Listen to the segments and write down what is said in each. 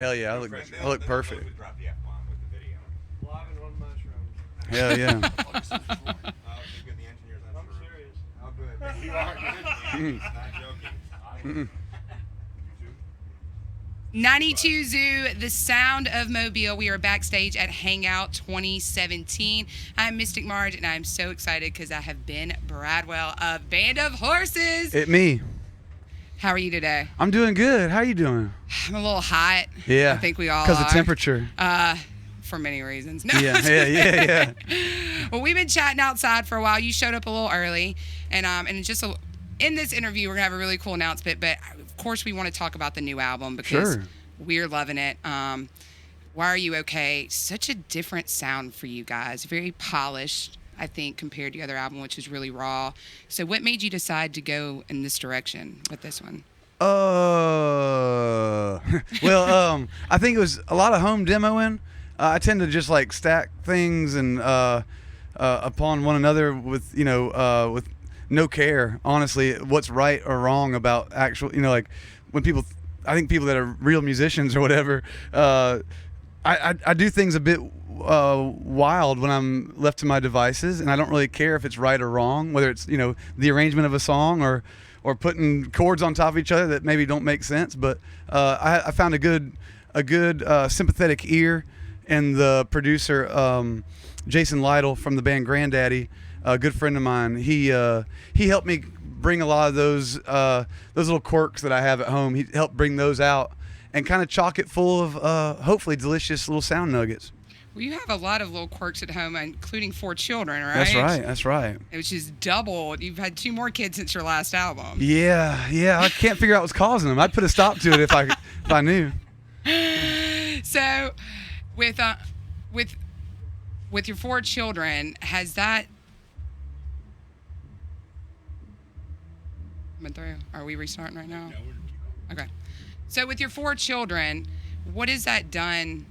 Hell yeah, I look perfect. Drop the F-bomb with the video. Live and on mushrooms. Hell yeah. Good, the engineer's on I'm serious. Oh, good. You are good. Not joking. 92 Zoo, the sound of Mobile. We are backstage at Hangout 2017. I'm Mystic Marge, and I'm so excited because I have Ben Bradwell of Band of Horses. It me. How are you today? I'm doing good. How you doing? I'm a little hot. Yeah. I think we all are. Because of temperature. For many reasons. No. Yeah. Well, we've been chatting outside for a while. You showed up a little early, and in this interview, we're gonna have a really cool announcement. But of course, we want to talk about the new album because Sure. we're loving it. Why Are You Okay? Such a different sound for you guys. Very polished, I think, compared to the other album, which is really raw. So, what made you decide to go in this direction with this one? I think it was a lot of home demoing. I tend to just like stack things and upon one another with with no care, honestly, what's right or wrong about actual, like when people, I think people that are real musicians or whatever, I do things a bit wild when I'm left to my devices, and I don't really care if it's right or wrong, whether it's the arrangement of a song or putting chords on top of each other that maybe don't make sense. But I found a good sympathetic ear in the producer, Jason Lytle from the band Granddaddy, a good friend of mine. He helped me bring a lot of those little quirks that I have at home. He helped bring those out and kind of chock it full of hopefully delicious little sound nuggets. Well, you have a lot of little quirks at home, including 4 children, right? That's right. Which is double. You've had 2 more kids since your last album. Yeah. I can't figure out what's causing them. I'd put a stop to it if I knew. So, with your 4 children, has that been through? Are we restarting right now? Okay. So with your 4 children, what has that done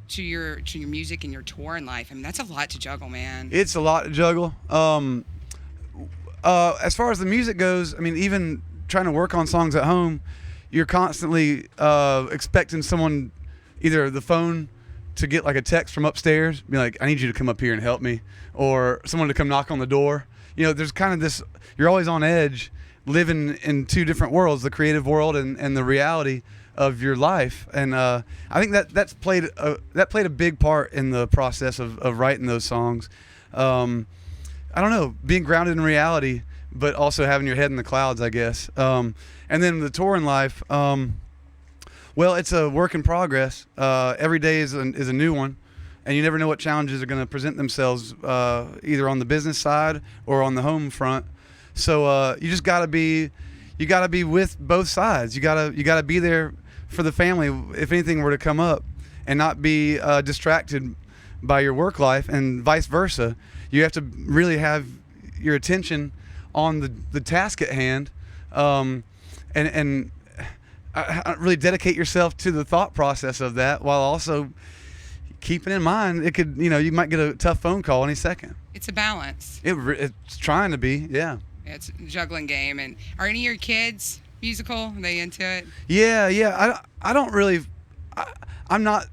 to your music and your touring life? I mean, that's a lot to juggle, man. It's a lot to juggle. As far as the music goes, I mean, even trying to work on songs at home, you're constantly expecting someone, either the phone to get like a text from upstairs, be like, I need you to come up here and help me, or someone to come knock on the door. There's kind of this, you're always on edge, living in 2 different worlds, the creative world and the reality of your life. And I think that played a big part in the process of writing those songs. I don't know, being grounded in reality, but also having your head in the clouds, I guess. And then the touring life, well, it's a work in progress. Every day is a new one, and you never know what challenges are going to present themselves, either on the business side or on the home front. So you just gotta be with both sides. You gotta be there for the family if anything were to come up, and not be distracted by your work life, and vice versa. You have to really have your attention on the task at hand, and really dedicate yourself to the thought process of that, while also keeping in mind it could, you might get a tough phone call any second. It's a balance. It's trying to be, yeah. It's a juggling game. And are any of your kids musical? Are they into it? Yeah. I don't really. I'm not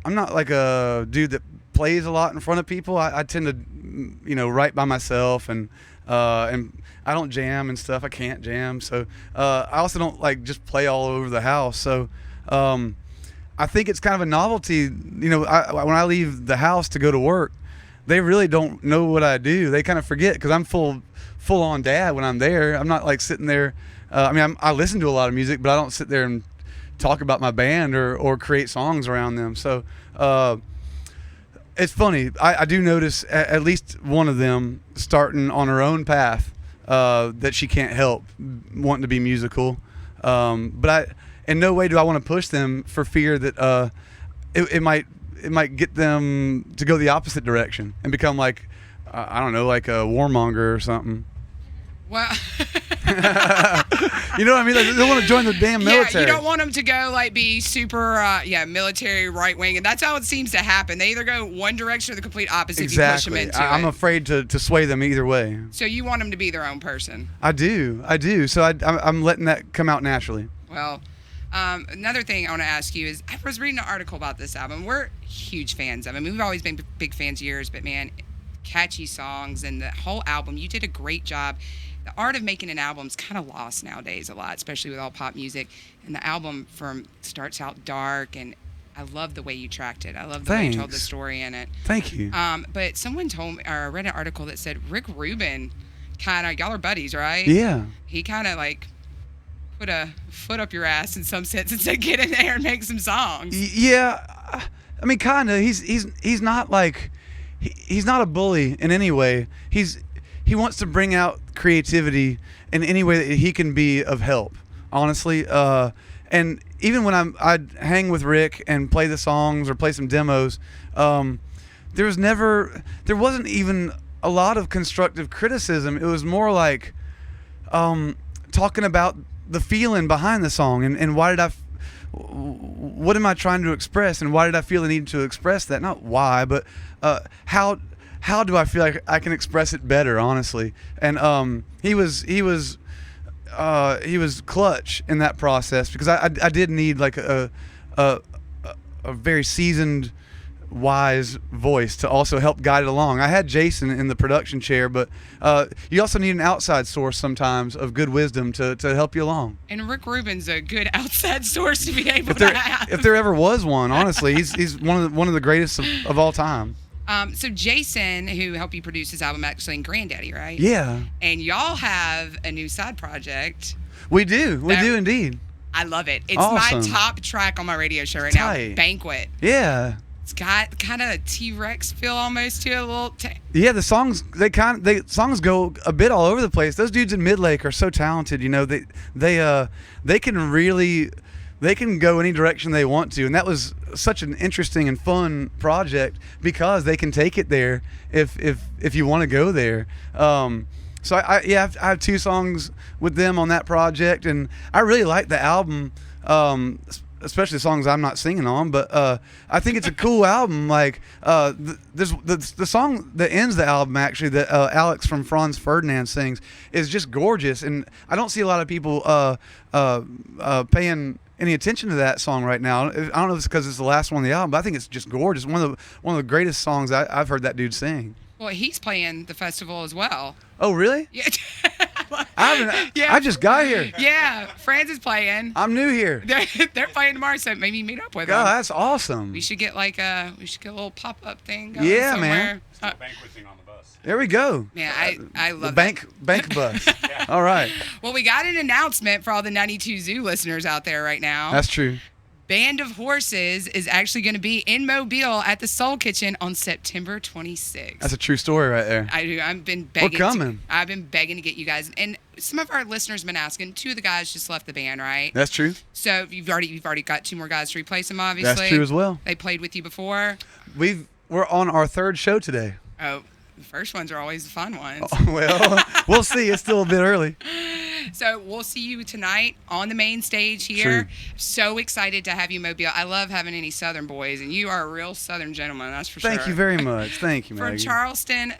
like a dude that plays a lot in front of people. I tend to, write by myself, and I don't jam and stuff. I can't jam, so I also don't like just play all over the house. So I think it's kind of a novelty. When I leave the house to go to work, they really don't know what I do. They kind of forget, because I'm full on dad when I'm there. I'm not like sitting there. I listen to a lot of music, but I don't sit there and talk about my band or create songs around them. So it's funny. I do notice at least one of them starting on her own path, that she can't help wanting to be musical. But in no way do I want to push them, for fear that it might get them to go the opposite direction and become like, I don't know, like a warmonger or something. Well, you know what I mean? Like, they want to join the damn military. Yeah, you don't want them to go like be super, military right wing, and that's how it seems to happen. They either go one direction or the complete opposite. Exactly. If you push them into I'm it. afraid to sway them either way. So you want them to be their own person. I do. So I'm letting that come out naturally. Well, Another thing I want to ask you is, I was reading an article about this album. We're huge fans of it. I mean, we've always been big fans of yours, but man, catchy songs and the whole album, you did a great job. The art of making an album is kind of lost nowadays a lot, especially with all pop music. And the album starts out dark, and I love the way you tracked it. I love the way you told the story in it. Thank you. But someone told me, or I read an article that said Rick Rubin y'all are buddies, right? Yeah. He kind of like put a foot up your ass in some sense and said, get in there and make some songs. Yeah. I mean, kind of. He's not like, he's not a bully in any way. He wants to bring out creativity in any way that he can be of help, honestly. And even when I'd hang with Rick and play the songs or play some demos, there wasn't even a lot of constructive criticism. It was more like talking about the feeling behind the song and what am I trying to express, and why did I feel the need to express that? Not why, but how do I feel like I can express it better, honestly. And he was clutch in that process, because I did need like a very seasoned, wise voice to also help guide it along. I had Jason in the production chair, but you also need an outside source sometimes of good wisdom to help you along. And Rick Rubin's a good outside source to be able to have. If there ever was one, honestly, he's one of the greatest of all time. So Jason, who helped you produce this album, actually in Granddaddy, right? Yeah. And y'all have a new side project. We do indeed. I love it. It's awesome. my top track on my radio show right Tight. now. Banquet. Yeah. It's got kind of a T-Rex feel almost to it, a little. Yeah, the songs songs go a bit all over the place. Those dudes in Midlake are so talented. You know, they can go any direction they want to, and that was such an interesting and fun project because they can take it there if you want to go there. So I have 2 songs with them on that project, and I really like the album. Especially the songs I'm not singing on, but I think it's a cool album. Like there's the song that ends the album, actually, that Alex from Franz Ferdinand sings, is just gorgeous, and I don't see a lot of people paying any attention to that song right now. I don't know if it's because it's the last one on the album, but I think it's just gorgeous. One of the greatest songs I've heard that dude sing. Well, he's playing the festival as well. Oh, really? Yeah. I just got here. Yeah, Franz is playing. I'm new here. They're playing tomorrow, so maybe meet up with God, them. that's awesome. We should get a little pop-up thing going Yeah, somewhere. man. Banqueting on the bus. There we go. Yeah, I love the bank bus. All right. Well, we got an announcement for all the 92 Zoo listeners out there right now. That's true. Band of Horses is actually going to be in Mobile at the Soul Kitchen on September 26th. That's a true story right there. I've been begging. We're coming. I've been begging to get you guys. And some of our listeners have been asking. 2 of the guys just left the band, right? That's true. So you've already got 2 more guys to replace them, obviously. That's true as well. They played with you before. We're on our 3rd show today. Oh, the first ones are always the fun ones. Well, we'll see. It's still a bit early. So we'll see you tonight on the main stage here. True. So excited to have you, Mobile. I love having any Southern boys, and you are a real Southern gentleman, that's for sure. Thank you very much. Thank you, From Maggie. Charleston,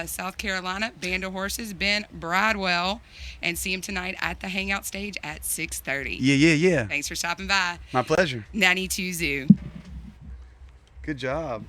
South Carolina, Band of Horses, Ben Bradwell, and see him tonight at the Hangout stage at 6:30. Yeah. Thanks for stopping by. My pleasure. 92 Zoo. Good job.